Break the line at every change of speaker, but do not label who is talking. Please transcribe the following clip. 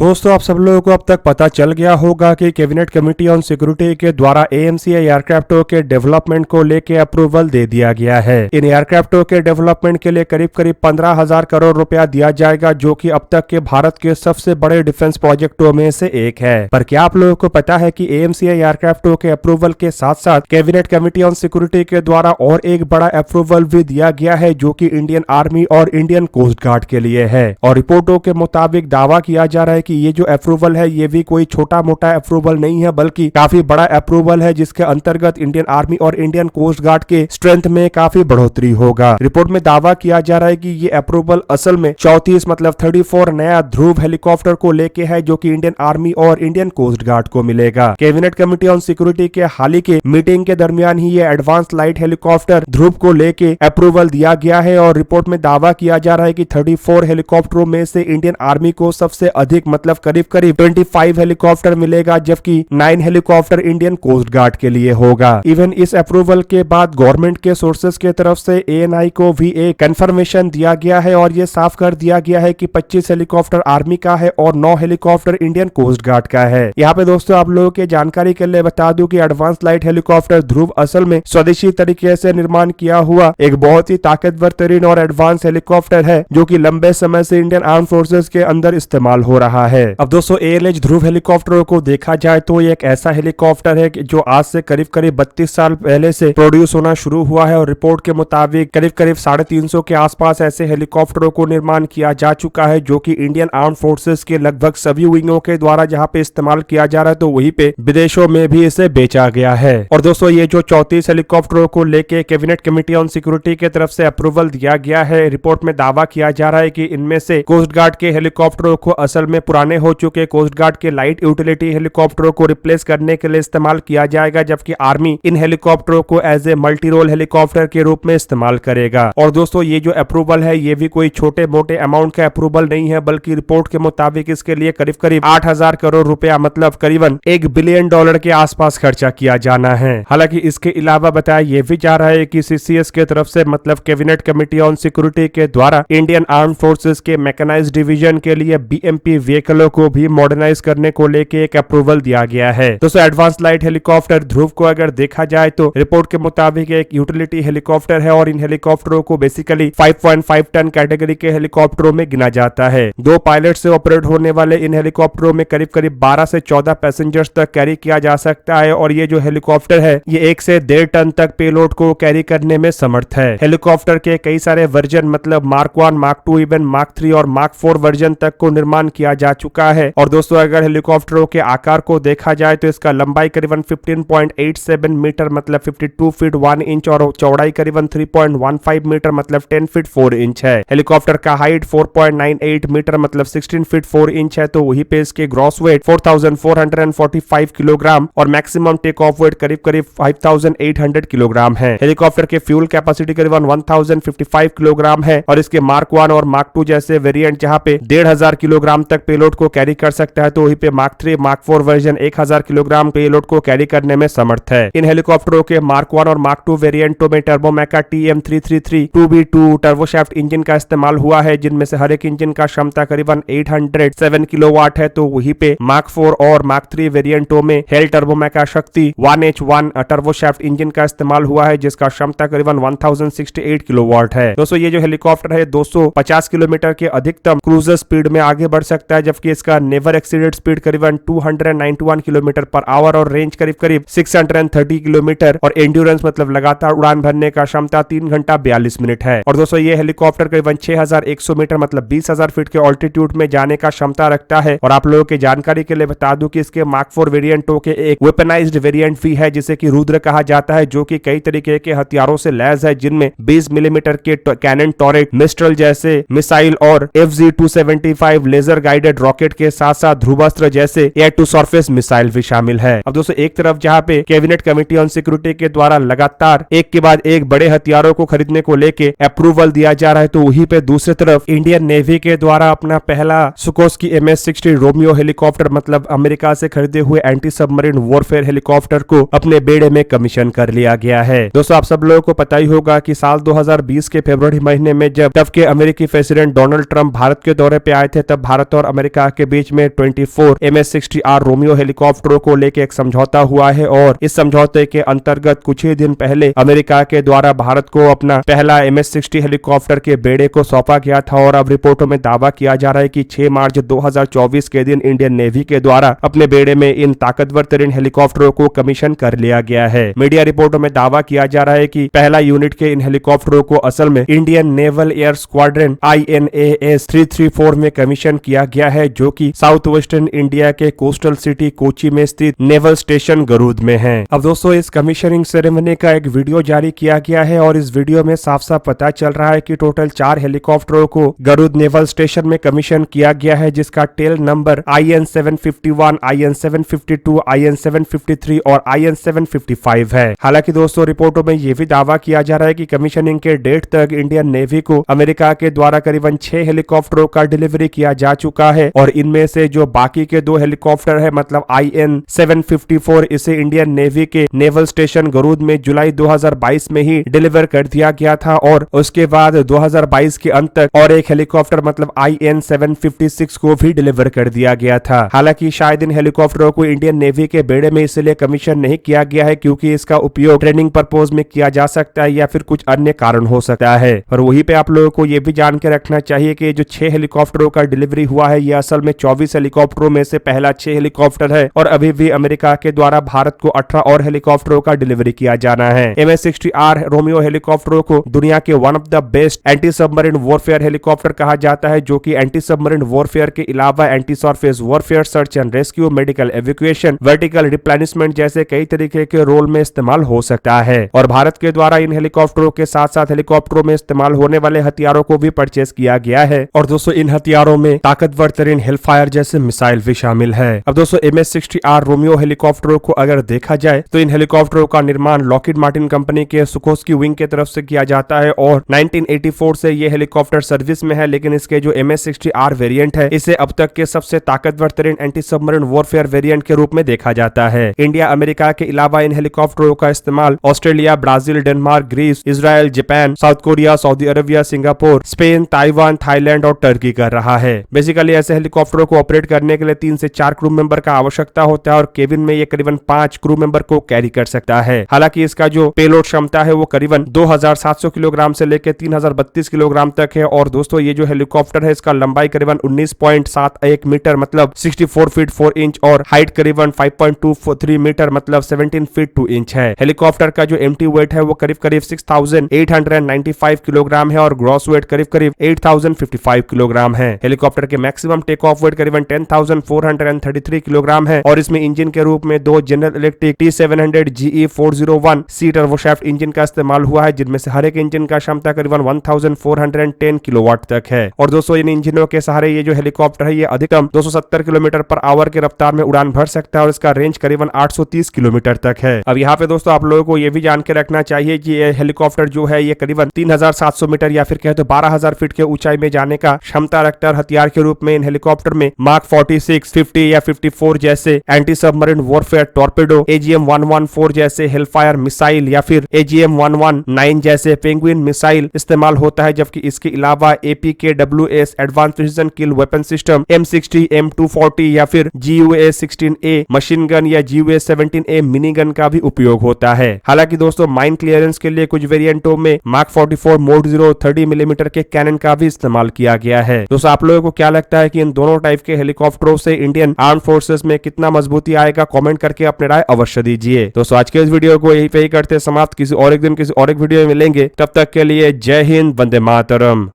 दोस्तों आप सब लोगों को अब तक पता चल गया होगा कि कैबिनेट कमेटी ऑन सिक्योरिटी के द्वारा एएमसीआई एयरक्राफ्टों के डेवलपमेंट को लेकर अप्रूवल दे दिया गया है। इन एयरक्राफ्टों के डेवलपमेंट के लिए करीब करीब 15,000 करोड़ रुपया दिया जाएगा, जो कि अब तक के भारत के सबसे बड़े डिफेंस प्रोजेक्टों में से एक है। पर क्या आप लोगों को पता है कि एएमसीआई एयरक्राफ्टों के अप्रूवल के साथ साथ कैबिनेट कमेटी ऑन सिक्योरिटी के द्वारा और एक बड़ा अप्रूवल भी दिया गया है, जो कि इंडियन आर्मी और इंडियन कोस्ट गार्ड के लिए है। और रिपोर्टों के मुताबिक दावा किया जा रहा है कि ये जो अप्रूवल है ये भी कोई छोटा मोटा अप्रूवल नहीं है, बल्कि काफी बड़ा अप्रूवल है, जिसके अंतर्गत इंडियन आर्मी और इंडियन कोस्ट गार्ड के स्ट्रेंथ में काफी बढ़ोतरी होगा। रिपोर्ट में दावा किया जा रहा है कि ये अप्रूवल असल में 34 मतलब 34 नया ध्रुव हेलीकॉप्टर को लेके है, जो कि इंडियन आर्मी और इंडियन कोस्ट गार्ड को मिलेगा। कैबिनेट कमेटी ऑन सिक्योरिटी के हाल ही के मीटिंग के दरमियान ही ये एडवांस लाइट हेलीकॉप्टर ध्रुव को लेके अप्रूवल दिया गया है। और रिपोर्ट में दावा किया जा रहा है कि 34 हेलीकॉप्टरों में से इंडियन आर्मी को सबसे अधिक मतलब करीब 25 हेलीकॉप्टर मिलेगा, जबकि 9 हेलीकॉप्टर इंडियन कोस्ट गार्ड के लिए होगा। इवन इस अप्रूवल के बाद गवर्नमेंट के सोर्सेज के तरफ से एएनआई को भी एक कंफर्मेशन दिया गया है और ये साफ कर दिया गया है कि 25 हेलीकॉप्टर आर्मी का है और 9 हेलीकॉप्टर इंडियन कोस्ट गार्ड का है। यहाँ पे दोस्तों आप लोगों के जानकारी के लिए बता दूं कि एडवांस लाइट हेलीकॉप्टर ध्रुव असल में स्वदेशी तरीके से निर्माण किया हुआ एक बहुत ही ताकतवर तरीन और एडवांस हेलीकॉप्टर है, जो कि लंबे समय से इंडियन आर्म फोर्सेज के अंदर इस्तेमाल हो रहा है। अब दोस्तों एएलएच ध्रुव हेलीकॉप्टरों को देखा जाए तो ये एक ऐसा हेलीकॉप्टर है कि जो आज से करीब 32 साल पहले से प्रोड्यूस होना शुरू हुआ है। और रिपोर्ट के मुताबिक करीब 350 के आसपास ऐसे हेलीकॉप्टरों को निर्माण किया जा चुका है, जो कि इंडियन आर्म फोर्सेस के लगभग सभी विंगों के द्वारा जहां पे इस्तेमाल किया जा रहा है, तो वहीं पे विदेशों में भी इसे बेचा गया है। और दोस्तों ये जो 34 हेलीकॉप्टरों को लेके कैबिनेट कमेटी ऑन सिक्योरिटी की तरफ से अप्रूवल दिया गया है, रिपोर्ट में दावा किया जा रहा है कि इनमें से कोस्ट गार्ड के हेलीकॉप्टरों को असल में पुराने हो चुके कोस्ट गार्ड के लाइट यूटिलिटी हेलीकॉप्टरों को रिप्लेस करने के लिए इस्तेमाल किया जाएगा, जबकि आर्मी इन हेलीकॉप्टरों को as a multi role helicopter के रूप में इस्तेमाल करेगा। और दोस्तों ये जो अप्रूवल है ये भी कोई छोटे मोटे अमाउंट का अप्रूवल नहीं है, बल्कि रिपोर्ट के मुताबिक इसके लिए करीब करीब 8,000 करोड़ रुपया मतलब करीबन $1 बिलियन के आसपास खर्चा किया जाना है। हालांकि इसके अलावा बताया ये भी जा रहा है कि सीसीएस के तरफ से मतलब कैबिनेट कमेटी ऑन सिक्योरिटी के द्वारा इंडियन आर्म फोर्सेस के मैकेनाइज्ड डिवीजन के लिए बीएमपी व्हीकलों को भी मॉडर्नाइज करने को लेके एक अप्रूवल दिया गया है। दोस्तों एडवांस लाइट हेलीकॉप्टर ध्रुव को अगर देखा जाए तो रिपोर्ट के मुताबिक एक यूटिलिटी हेलीकॉप्टर है और इन हेलीकॉप्टरों को बेसिकली 5.5 टन कैटेगरी के हेलीकॉप्टरों में गिना जाता है। 2 पायलट से ऑपरेट होने वाले इन हेलीकॉप्टरों में करीब करीब 12 से 14 पैसेंजर्स तक कैरी किया जा सकता है। और ये जो हेलीकॉप्टर है ये 1 से 1.5 टन तक पेलोड को कैरी करने में समर्थ है। हेलीकॉप्टर के कई सारे वर्जन मतलब Mark 1, Mark 2, इवन Mark 3 और Mark 4 वर्जन तक को निर्माण किया जा चुका है। और दोस्तों अगर हेलीकॉप्टरों के आकार को देखा जाए तो इसका लंबाई करीबन 15.87 मीटर मतलब 52 फीट 1 इंच और चौड़ाई करीबन 3.15 मीटर मतलब 10 फीट 4 इंच है। हेलीकॉप्टर का हाइट 4.98 मीटर मतलब 16 फीट 4 इंच है। तो वहीं पे इसके ग्रॉस वेट 4,445 किलोग्राम और मैक्सिमम टेक ऑफ वेट करीब करीब 5,800 किलोग्राम है। हेलीकॉप्टर के फ्यूल कैपेसिटी करीबन 1,055 किलोग्राम है। और इसके Mark 1 और Mark 2 जैसे वेरिएंट जहां पे 1,500 किलोग्राम तक पेलोड को कैरी कर सकता है, तो वहीं पे Mark 3, Mark 4 version 1,000 kilogram payload को कैरी करने में समर्थ है। इन हेलीकॉप्टरों के Mark 1 और Mark 2 वेरिएंटों में टर्बोमेका TM333 2B2 टर्बोशाफ्ट इंजन का इस्तेमाल हुआ है, जिनमें से हर एक इंजन का क्षमता करीबन 807 किलोवाट है। तो वहीं पे Mark 4 और Mark 3 वेरिएंटों में हेल टर्बोमेका शक्ति 1H1 टर्बोशाफ्ट इंजन का इस्तेमाल हुआ है, जिसका क्षमता करीबन 1068 किलोवाट है। दोस्तों ये जो हेलीकॉप्टर है 250 किलोमीटर के अधिकतम क्रूजर स्पीड में आगे बढ़ सकता है, जबकि इसका नेवर एक्सीडेड स्पीड करीबन 291 किलोमीटर पर आवर और रेंज करीब करीब 630 किलोमीटर और एंड्योरेंस मतलब लगातार उड़ान भरने का क्षमता 3 घंटा 42 मिनट है। और दोस्तों ये हेलीकॉप्टर करीबन 6,100 मीटर मतलब 20,000 फीट के ऑल्टीट्यूड में जाने का क्षमता रखता है। और आप लोगों की जानकारी के लिए बता दूं कि इसके Mark 4 वेरिएंटों के एक वेपनाइज्ड वेरिएंट भी है, जिसे कि रुद्र कहा जाता है, जो कि कई तरीके के हथियारों से लैस है, जिनमें 20 मिलीमीटर के कैनन टॉरेट, मिस्ट्रल जैसे मिसाइल और FZ-275 लेजर गाइडेड रॉकेट के साथ साथ ध्रुवास्त्र जैसे एयर टू सरफेस मिसाइल भी शामिल है। अब दोस्तों एक तरफ जहां पे कैबिनेट कमेटी ऑन सिक्योरिटी के द्वारा लगातार एक के बाद एक बड़े हथियारों को खरीदने को लेके अप्रूवल दिया जा रहा है, तो वहीं पे दूसरी तरफ इंडियन नेवी के द्वारा अपना पहला सुकोस्की MS-60 रोमियो हेलीकॉप्टर मतलब अमेरिका से खरीदे हुए एंटी सबमरीन वॉरफेयर हेलीकॉप्टर को अपने बेड़े में कमीशन कर लिया गया है। दोस्तों आप सब लोगों को पता ही होगा कि साल 2020 के फरवरी महीने में जब तब के अमेरिकी प्रेसिडेंट डोनाल्ड ट्रंप भारत के दौरे पे आए थे, तब भारत और अमेरिका अमेरिका के बीच में 24 MS-60R रोमियो हेलीकॉप्टरों को लेकर एक समझौता हुआ है और इस समझौते के अंतर्गत कुछ ही दिन पहले अमेरिका के द्वारा भारत को अपना पहला MS-60 हेलीकॉप्टर के बेड़े को सौंपा गया था। और अब रिपोर्टों में दावा किया जा रहा है कि 6 मार्च 2024 के दिन इंडियन नेवी के द्वारा अपने बेड़े में इन ताकतवर तरीन हेलीकॉप्टरों को कमीशन कर लिया गया है। मीडिया रिपोर्टों में दावा किया जा रहा है कि पहला यूनिट के इन हेलीकॉप्टरों को असल में Indian naval air squadron INAS 334 में कमीशन किया गया है, जो कि साउथ वेस्टर्न इंडिया के कोस्टल सिटी कोची में स्थित नेवल स्टेशन गरुड़ में है। अब दोस्तों इस कमीशनिंग सेरेमनी का एक वीडियो जारी किया गया है और इस वीडियो में साफ साफ पता चल रहा है कि टोटल 4 हेलीकॉप्टरों को गरुड़ नेवल स्टेशन में कमीशन किया गया है, जिसका tell number IN-751, IN-752, IN-753 और IN-755 है। हालांकि दोस्तों रिपोर्टों में यह भी दावा किया जा रहा है कि कमीशनिंग के डेट तक इंडियन नेवी को अमेरिका के द्वारा करीबन 6 हेलीकॉप्टरों का डिलीवरी किया जा चुका है और इनमें से जो बाकी के 2 हेलीकॉप्टर है मतलब IN-754 इसे इंडियन नेवी के नेवल स्टेशन गरुड़ में जुलाई 2022 में ही डिलीवर कर दिया गया था और उसके बाद 2022 के अंत तक और एक हेलीकॉप्टर मतलब IN-756 को भी डिलीवर कर दिया गया था। हालांकि शायद इन हेलीकॉप्टरों को इंडियन नेवी के बेड़े में इसलिए कमीशन नहीं किया गया है क्योंकि इसका उपयोग ट्रेनिंग पर्पज में किया जा सकता है या फिर कुछ अन्य कारण हो सकता है। और वहीं पे आप लोगों को यह भी जान के रखना चाहिए कि जो 6 हेलीकॉप्टरों का डिलीवरी हुआ है यह असल में 24 हेलीकॉप्टरों में से पहला 6 हेलीकॉप्टर है और अभी भी अमेरिका के द्वारा भारत को 18 और हेलीकॉप्टरों का डिलीवरी किया जाना है। MS-60R रोमियो हेलीकॉप्टरों को दुनिया के one of the best anti submarine warfare helicopter कहा जाता है, जो कि एंटी सबमरीन वॉरफेयर के अलावा anti surface warfare, search and rescue, medical evacuation, vertical replenishment जैसे कई तरीके के रोल में इस्तेमाल हो सकता है। और भारत के द्वारा इन हेलीकॉप्टरों के साथ साथ हेलीकॉप्टरों में इस्तेमाल होने वाले हथियारों को भी परचेस किया गया है। और दोस्तों इन हथियारों में ताकतवर तरीन हेलफायर जैसे मिसाइल भी शामिल है। अब दोस्तों MS-60R रोमियो हेलीकॉप्टरों को अगर देखा जाए तो इन हेलीकॉप्टरों का निर्माण लॉकहीड मार्टिन कंपनी के सुखोस्की विंग की तरफ से किया जाता है और 1984 से ये हेलीकॉप्टर सर्विस में है। लेकिन इसके जो MS-60R वेरिएंट है इसे अब तक के सबसे ताकतवर तरीन एंटी सबमरीन वॉरफेयर वेरिएंट के रूप में देखा जाता है। इंडिया अमेरिका के अलावा इन हेलीकॉप्टरों का इस्तेमाल Australia, Brazil, Denmark, Greece, Israel, Japan, South Korea, Saudi Arabia, Singapore, Spain, Taiwan, Thailand और टर्की कर रहा है। बेसिकली ऐसे हेलीकॉप्टरों को ऑपरेट करने के लिए 3 से 4 क्रू मेंबर का आवश्यकता होता है और केबिन में ये करीबन 5 क्रू मेंबर को कैरी कर सकता है। हालांकि इसका जो पेलोड क्षमता है वो करीबन 2700 किलोग्राम से लेकर 3032 किलोग्राम तक है। और दोस्तों ये जो हेलीकॉप्टर है इसका लंबाई करीबन 19.71 मीटर मतलब 64 फीट 4 इंच और हाइट करीबन 5.23 मीटर मतलब 17 फीट 2 इंच है। हेलीकॉप्टर का जो एम्प्टी वेट है वो करीब 6895 किलोग्राम है और ग्रॉस वेट करीब 8055 किलोग्राम है। हेलीकॉप्टर के मैक्सिमम टेक ऑफ वेट करीबन 10,433 किलोग्राम है और इसमें इंजन के रूप में 2 जनरल इलेक्ट्रिक T700 GE 401 सी टर्बोशाफ्ट इंजन का इस्तेमाल हुआ है, जिनमें से हर एक इंजन का क्षमता करीबन 1410 किलोवाट तक है। और दोस्तों इन इंजनों के सहारे ये जो हेलीकॉप्टर है ये अधिकतम 270 किलोमीटर पर आवर की रफ्तार में उड़ान भर सकता है और इसका रेंज करीबन 830 किलोमीटर तक है। अब यहाँ पे दोस्तों आप लोगों को ये भी जान के रखना चाहिए कि ये हेलीकॉप्टर जो है ये करीबन 3700 मीटर या फिर कहे तो 12000 फीट के ऊंचाई में जाने का क्षमता रखता है। हथियार के रूप में इन हेलीकॉप्टर में मार्क 46, 50 या 54 जैसे anti submarine warfare torpedo, AGM-114 जैसे हेलफायर मिसाइल या फिर AGM-119 जैसे पेंगुइन मिसाइल इस्तेमाल होता है। जबकि इसके अलावा APKWS एडवांस प्रिसिजन किल वेपन सिस्टम, M60, M240 या फिर GUA-16A मशीन गन या GUA-17A मिनी गन का भी उपयोग होता है। हालांकि दोस्तों माइन क्लियरेंस के लिए कुछ वेरिएंटों में मार्क 44 मोड 0 30 मिलीमीटर के कैनन का भी इस्तेमाल किया गया है। दोस्तों आप लोगों को क्या लगता है कि इन दोनों टाइप के हेलीकॉप्टरों से इंडियन आर्म फोर्सेस में कितना मजबूती आएगा? कमेंट करके अपने राय अवश्य दीजिए। दोस्तों आज के इस वीडियो को यही पे ही करते समाप्त। किसी और एक दिन किसी और एक वीडियो में मिलेंगे, तब तक के लिए जय हिंद, वंदे मातरम।